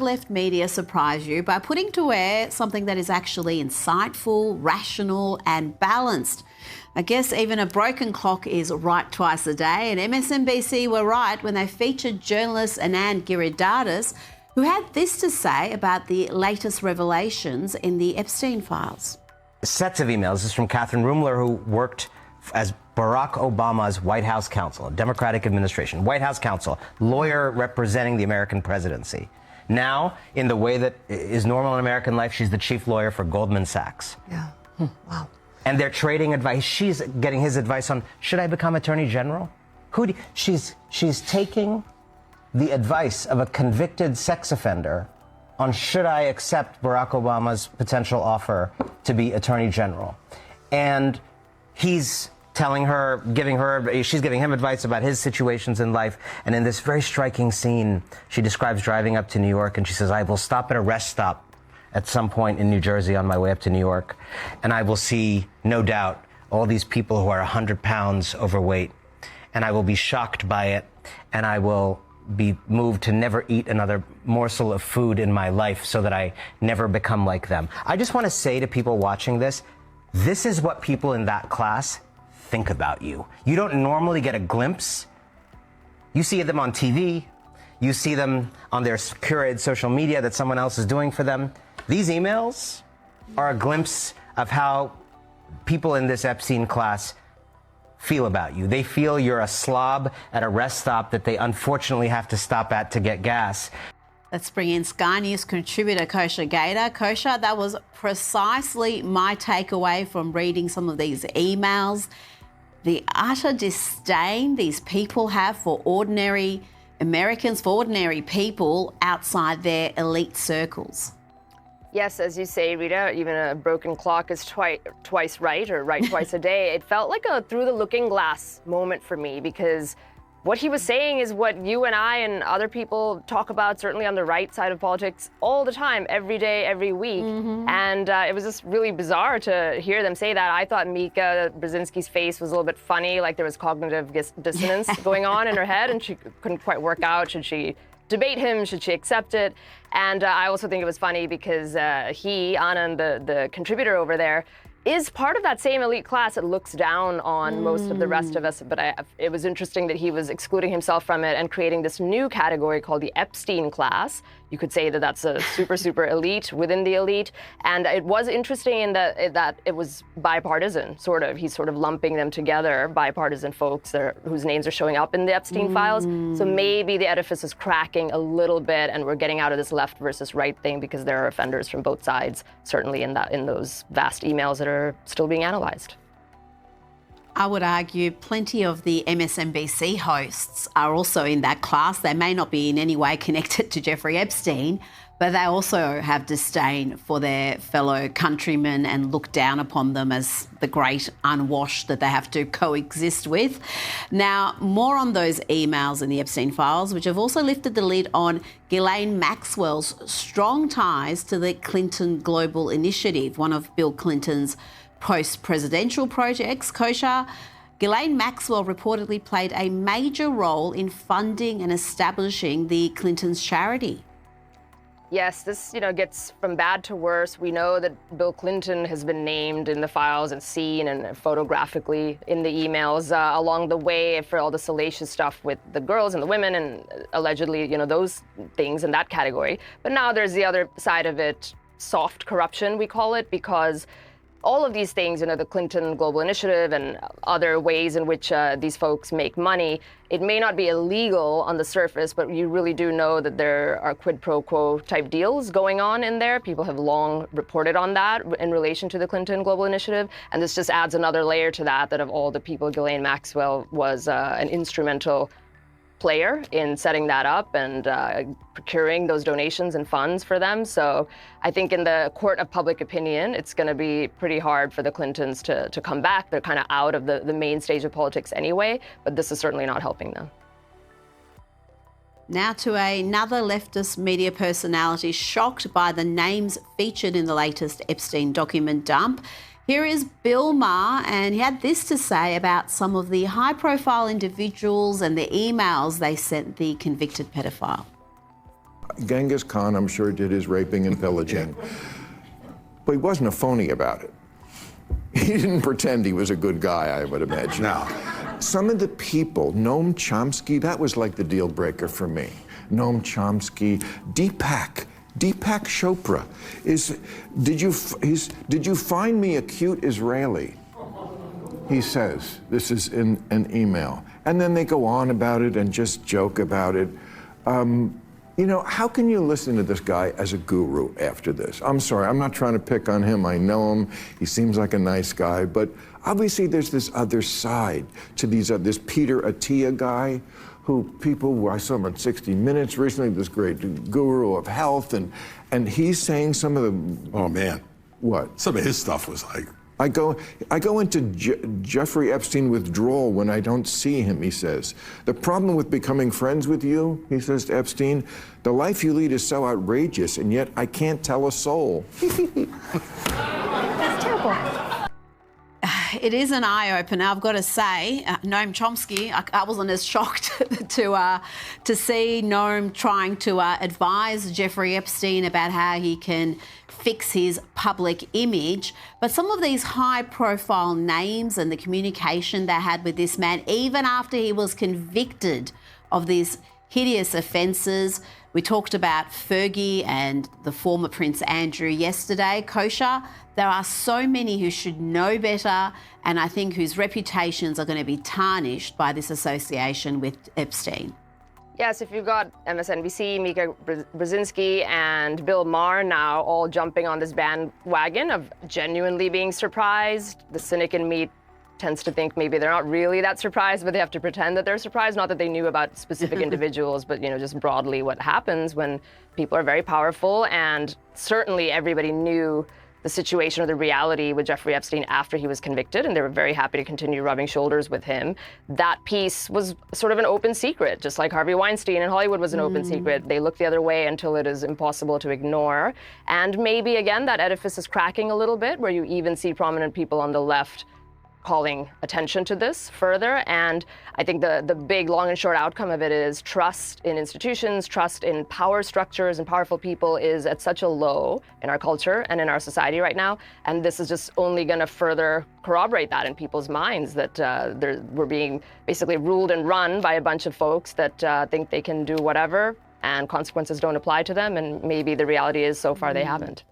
far-left media surprise you by putting to air something that is actually insightful, rational and balanced? I guess even a broken clock is right twice a day, and MSNBC were right when they featured journalist Anand Giridharadas, who had this to say about the latest revelations in the Epstein files. Sets of emails. This is from Catherine Rumler, who worked as Barack Obama's White House counsel, a Democratic administration, White House counsel, lawyer representing the American presidency. Now, in the way that is normal in American life, she's the chief lawyer for Goldman Sachs. Yeah. Wow. And they're trading advice. She's getting his advice on, should I become attorney general? She's taking the advice of a convicted sex offender on should I accept Barack Obama's potential offer to be attorney general. And he's telling her, she's giving him advice about his situations in life. And in this very striking scene, she describes driving up to New York, and she says, I will stop at a rest stop at some point in New Jersey on my way up to New York, and I will see, no doubt, all these people who are 100 pounds overweight, and I will be shocked by it, and I will be moved to never eat another morsel of food in my life so that I never become like them. I just want to say to people watching this is what people in that class think about you. You don't normally get a glimpse. You see them on TV. You see them on their curated social media that someone else is doing for them. These emails are a glimpse of how people in this Epstein class feel about you. They feel you're a slob at a rest stop that they unfortunately have to stop at to get gas. Let's bring in Sky News contributor Kosha Gator. Kosha, that was precisely my takeaway from reading some of these emails. The utter disdain these people have for ordinary Americans, for ordinary people outside their elite circles. Yes, as you say, Rita, even a broken clock is twice right, or right twice a day. It felt like a through the looking glass moment for me, because what he was saying is what you and I and other people talk about, certainly on the right side of politics, all the time, every day, every week. And it was just really bizarre to hear them say that. I thought Mika Brzezinski's face was a little bit funny, like there was cognitive dissonance going on in her head, and she couldn't quite work out. Should she debate him? Should she accept it? And I also think it was funny because he, Anand, the contributor over there, is part of that same elite class that looks down on most of the rest of us. But it was interesting that he was excluding himself from it and creating this new category called the Epstein class. You could say that that's a super elite within the elite. And it was interesting in that it was bipartisan, sort of. He's sort of lumping them together, bipartisan folks whose names are showing up in the Epstein files. So maybe the edifice is cracking a little bit, and we're getting out of this left versus right thing, because there are offenders from both sides, certainly in those vast emails that are still being analyzed. I would argue plenty of the MSNBC hosts are also in that class. They may not be in any way connected to Jeffrey Epstein, but they also have disdain for their fellow countrymen and look down upon them as the great unwashed that they have to coexist with. Now, more on those emails in the Epstein files, which have also lifted the lid on Ghislaine Maxwell's strong ties to the Clinton Global Initiative, one of Bill Clinton's post-presidential projects. Kosha, Ghislaine Maxwell reportedly played a major role in funding and establishing the Clintons' charity. Yes, this gets from bad to worse. We know that Bill Clinton has been named in the files and seen and photographically in the emails along the way for all the salacious stuff with the girls and the women and allegedly, those things in that category. But now there's the other side of it, soft corruption, we call it, because all of these things, the Clinton Global Initiative and other ways in which these folks make money, it may not be illegal on the surface, but you really do know that there are quid pro quo type deals going on in there. People have long reported on that in relation to the Clinton Global Initiative. And this just adds another layer to that of all the people, Ghislaine Maxwell was an instrumental player in setting that up and procuring those donations and funds for them. So I think in the court of public opinion, it's going to be pretty hard for the Clintons to come back. They're kind of out of the main stage of politics anyway, but this is certainly not helping them. Now to another leftist media personality shocked by the names featured in the latest Epstein document dump. Here is Bill Maher, and he had this to say about some of the high-profile individuals and the emails they sent the convicted pedophile. Genghis Khan, I'm sure, did his raping and pillaging. But he wasn't a phony about it. He didn't pretend he was a good guy, I would imagine. No. Some of the people, Noam Chomsky, that was like the deal breaker for me. Noam Chomsky, Deepak Chopra did you find me a cute Israeli? He says, this is in an email. And then they go on about it and just joke about it. You know, how can you listen to this guy as a guru after this? I'm sorry, I'm not trying to pick on him. I know him. He seems like a nice guy. But obviously there's this other side to this Peter Attia guy I saw him on 60 Minutes recently, this great guru of health. And he's saying some of the... Oh, man. What? Some of his stuff was like... I go into Jeffrey Epstein withdrawal when I don't see him, he says. The problem with becoming friends with you, he says to Epstein, the life you lead is so outrageous, and yet I can't tell a soul. That's terrible. It is an eye-opener, I've got to say. Noam Chomsky, I wasn't as shocked to see Noam trying to advise Jeffrey Epstein about how he can fix his public image. But some of these high-profile names and the communication they had with this man, even after he was convicted of these hideous offences. We talked about Fergie and the former Prince Andrew yesterday. Kosher, there are so many who should know better and I think whose reputations are going to be tarnished by this association with Epstein. Yes, if you've got MSNBC, Mika Brzezinski, and Bill Maher now all jumping on this bandwagon of genuinely being surprised, the cynic in me tends to think maybe they're not really that surprised, but they have to pretend that they're surprised. Not that they knew about specific individuals, but just broadly what happens when people are very powerful. And certainly everybody knew the situation or the reality with Jeffrey Epstein after he was convicted, and they were very happy to continue rubbing shoulders with him. That piece was sort of an open secret, just like Harvey Weinstein in Hollywood was an open secret. They look the other way until it is impossible to ignore. And maybe, again, that edifice is cracking a little bit, where you even see prominent people on the left calling attention to this further. And I think the big long and short outcome of it is trust in institutions, trust in power structures and powerful people is at such a low in our culture and in our society right now. And this is just only going to further corroborate that in people's minds, that we're being basically ruled and run by a bunch of folks that think they can do whatever and consequences don't apply to them. And maybe the reality is so far they haven't.